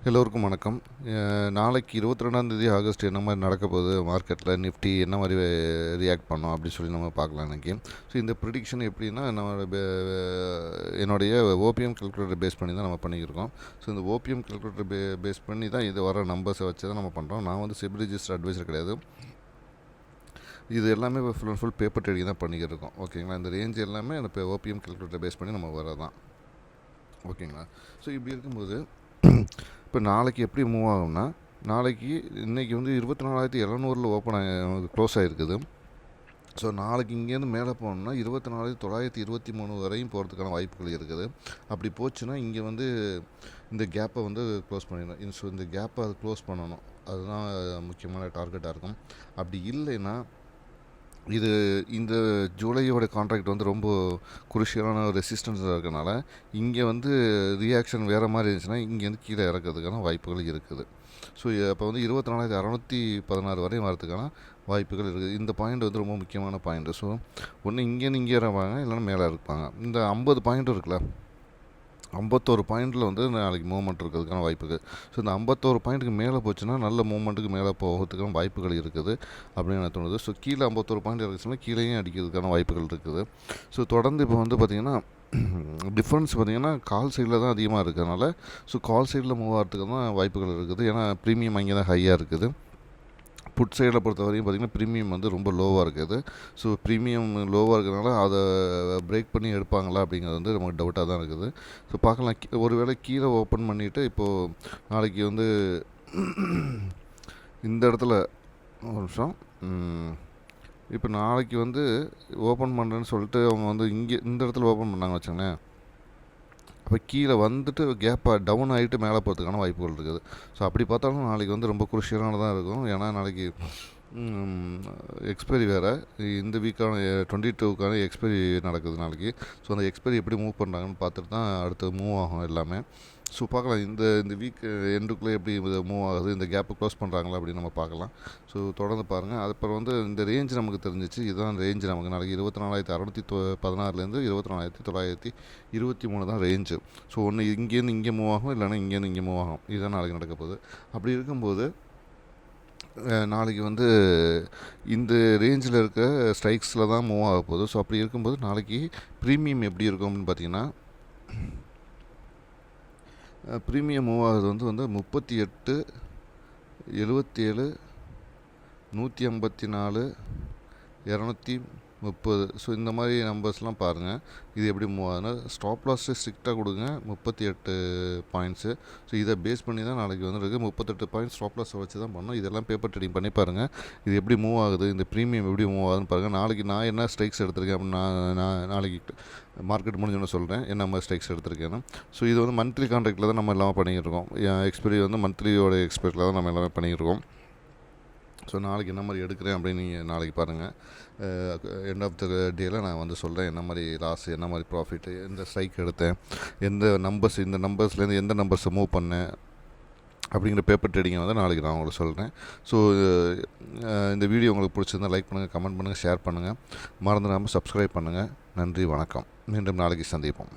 எல்லோருக்கும் வணக்கம். நாளைக்கு 22ஆம் தேதி ஆகஸ்ட் என்ன மாதிரி நடக்க போகுது மார்க்கெட்டில், நிஃப்டி என்ன மாதிரி ரியாக்ட் பண்ணோம் அப்படின்னு சொல்லி நம்ம பார்க்கலாம் இன்றைக்கி. ஸோ இந்த ப்ரிடிக்ஷன் எப்படின்னா என்னுடைய ஓபிஎம் கால்குலேட்டர் பேஸ் பண்ணி தான் நம்ம பண்ணிக்கிருக்கோம். ஸோ இந்த ஓபிஎம் கால்குலேட்டர் பேஸ் பண்ணி தான் இது வர நம்பர்ஸை வச்சு தான் நம்ம பண்ணுறோம். நான் வந்து செபி ரிஜிஸ்டர் அட்வைசர் கிடையாது. இது எல்லாமே full and full paper trading தான் பண்ணிக்கிட்டு இருக்கோம். ஓகேங்களா. இந்த ரேஞ்ச் எல்லாமே அந்த ஓபிஎம் கால்குலேட்டர் பேஸ் பண்ணி நம்ம வரதான். ஓகேங்களா. ஸோ இப்படி இருக்கும்போது இப்போ நாளைக்கு எப்படி மூவ் ஆகும்னா, இன்றைக்கி வந்து 24,700 ஓப்பன் க்ளோஸ் ஆகிருக்குது. ஸோ நாளைக்கு இங்கேருந்து மேலே போனோம்னா 24,923 வரையும் போகிறதுக்கான வாய்ப்புகள் இருக்குது. அப்படி போச்சுன்னா இங்கே வந்து இந்த கேப்பை வந்து க்ளோஸ் பண்ணிடணும். ஸோ இந்த கேப்பை அது க்ளோஸ் பண்ணணும். அதுதான் முக்கியமான டார்கெட்டாக இருக்கும். அப்படி இல்லைன்னா இந்த ஜூலையோட கான்ட்ராக்ட் வந்து ரொம்ப குருஷியலான ரெசிஸ்டன்ஸாக இருக்கனால இங்கே வந்து ரியாக்ஷன் வேறு மாதிரி இருந்துச்சுன்னா இங்கேருந்து கீழே இறக்கிறதுக்கான வாய்ப்புகள் இருக்குது. ஸோ அப்போ வந்து 24,616 வரையும் வரதுக்கான வாய்ப்புகள் இருக்குது. இந்த பாயிண்ட் வந்து ரொம்ப முக்கியமான பாயிண்ட்டு. ஸோ ஒன்று இங்கேருந்து இங்கே இறவாங்க, இல்லைன்னா மேலே இருப்பாங்க. இந்த 50 பாயிண்ட் இருக்குல்ல, 51 பாயிண்டில் வந்து நாளைக்கு மூவ்மெண்ட் இருக்கிறதுக்கான வாய்ப்புகள். ஸோ இந்த 51 பாயிண்ட்டுக்கு மேலே போச்சுன்னா நல்ல மூவ்மெண்ட்டுக்கு மேலே போகிறதுக்கான வாய்ப்புகள் இருக்குது அப்படின்னு எனக்கு தோணுது. ஸோ கீழே 51 பாயிண்ட் இருக்குச்சுன்னா கீழேயும் அடிக்கிறதுக்கான வாய்ப்புகள் இருக்குது. ஸோ தொடர்ந்து இப்போ வந்து பார்த்திங்கன்னா டிஃப்ரென்ஸ் பார்த்திங்கன்னா கால் சைடில் தான் அதிகமாக இருக்கிறதுனால ஸோ கால் சைடில் மூவ் ஆகிறதுக்கு தான் வாய்ப்புகள் இருக்குது. ஏன்னா ப்ரீமியம் அங்கே தான் ஹையாக இருக்குது. புட் சைடில் பொறுத்த வரையும் பார்த்திங்கன்னா ப்ரீமியம் வந்து ரொம்ப லோவாக இருக்குது. ஸோ ப்ரீமியம் லோவாக இருக்கிறதுனால அதை பிரேக் பண்ணி எடுப்பாங்களா அப்படிங்கிறது வந்து நமக்கு டவுட்டாக தான் இருக்குது. ஸோ பார்க்கலாம். ஒருவேளை கீழே ஓப்பன் பண்ணிவிட்டு இப்போது நாளைக்கு வந்து இந்த இடத்துல ஒரு நிமிஷம், இப்போ நாளைக்கு வந்து ஓப்பன் பண்ணுறேன்னு சொல்லிட்டு அவங்க வந்து இங்கே இந்த இடத்துல ஓப்பன் பண்ணாங்க வச்சுங்களேன். அப்போ கீழே வந்துட்டு கேப்பாக டவுன் ஆகிட்டு மேலே போகிறதுக்கான வாய்ப்புகள் இருக்குது. ஸோ அப்படி பார்த்தாலும் நாளைக்கு வந்து ரொம்ப குருஷியலானதாக இருக்கும். ஏன்னா நாளைக்கு எக்ஸ்பைரி வேறு, இந்த வீக்கான 22க்கான எக்ஸ்பைரி நடக்குது நாளைக்கு. ஸோ அந்த எக்ஸ்பைரி எப்படி மூவ் பண்ணுறாங்கன்னு பார்த்துட்டு தான் அடுத்து மூவ் ஆகும் எல்லாமே. ஸோ பார்க்கலாம் இந்த வீக் எண்டுக்குள்ளே எப்படி மூவ் ஆகுது, இந்த கேப்பை க்ளோஸ் பண்ணுறாங்களா அப்படின்னு நம்ம பார்க்கலாம். ஸோ தொடர்ந்து பாருங்கள். அதுக்கப்புறம் வந்து இந்த ரேஞ்ச் நமக்கு தெரிஞ்சிச்சு. இதுதான் ரேஞ்சு நமக்கு நாளைக்கு 24,616லேருந்து 24,923 தான் ரேஞ்சு. ஸோ ஒன்று இங்கேருந்து இங்கே மூவ் ஆகும், இல்லைன்னா இங்கேருந்து இங்கே மூவ் ஆகும். இதுதான் நாளைக்கு நடக்க போகுது. அப்படி இருக்கும்போது நாளைக்கு வந்து இந்த ரேஞ்சில் இருக்க ஸ்ட்ரைக்ஸில் தான் மூவ் ஆக போகுது. ஸோ அப்படி இருக்கும்போது நாளைக்கு ப்ரீமியம் எப்படி இருக்கும் அப்படின்னு பார்த்தீங்கன்னா, ப்ரீமியம் மூவ் ஆகுது வந்து 38, 77, 154, 230. ஸோ இந்த மாதிரி நம்பர்ஸ்லாம் பாருங்கள். இது எப்படி மூவ் ஆகுதுன்னா, ஸ்டாப் லாஸு ஸ்ட்ரிக்டாக கொடுங்க 38 பாயிண்ட்ஸு. ஸோ இதை பேஸ் பண்ணி தான் நாளைக்கு வந்துருக்கு. 38 பாயிண்ட்ஸ் ஸ்டாப் லாஸை வச்சு தான் பண்ணோம். இதெல்லாம் பேப்பர் ட்ரேடிங் பண்ணி பாருங்கள். இது எப்படி மூவ் ஆகுது, இந்த ப்ரீமியம் எப்படி மூவ் ஆகுதுன்னு பாருங்கள். நாளைக்கு நான் என்ன ஸ்ட்ரைக்ஸ் எடுத்திருக்கேன் அப்படின்னு நான் நாளைக்கு மார்க்கெட் முடிஞ்சோன்னு சொல்கிறேன் என்ன மாதிரி ஸ்ட்ரைக்ஸ் எடுத்திருக்கேன்னு. ஸோ இது வந்து மந்த்லி கான்ட்ராக்டில் தான் நம்ம எல்லாமே பண்ணிக்கிட்டு இருக்கோம். எக்ஸ்பைரி வந்து மந்த்லியோட எக்ஸ்பைரியில் தான் நம்ம எல்லாமே பண்ணிக்கிட்டு இருக்கோம். ஸோ நாளைக்கு என்ன மாதிரி எடுக்கிறேன் அப்படின்னு நீங்கள் நாளைக்கு பாருங்கள். எண்ட் ஆஃப் த டேயில் நான் வந்து சொல்கிறேன் என்ன மாதிரி லாஸ், என்ன மாதிரி ப்ராஃபிட்டு, எந்த ஸ்ட்ரைக் எடுத்தேன், இந்த நம்பர்ஸ்லேருந்து எந்த நம்பர்ஸை மூவ் பண்ணேன் அப்படிங்கிற பேப்பர் ட்ரேடிங்கை வந்து நாளைக்கு நான் உங்களுக்கு சொல்கிறேன். ஸோ இந்த வீடியோ உங்களுக்கு பிடிச்சிருந்தால் லைக் பண்ணுங்கள், கமெண்ட் பண்ணுங்கள், ஷேர் பண்ணுங்கள். மறந்துடாமல் சப்ஸ்கிரைப் பண்ணுங்கள். நன்றி, வணக்கம். மீண்டும் நாளைக்கு சந்திப்போம்.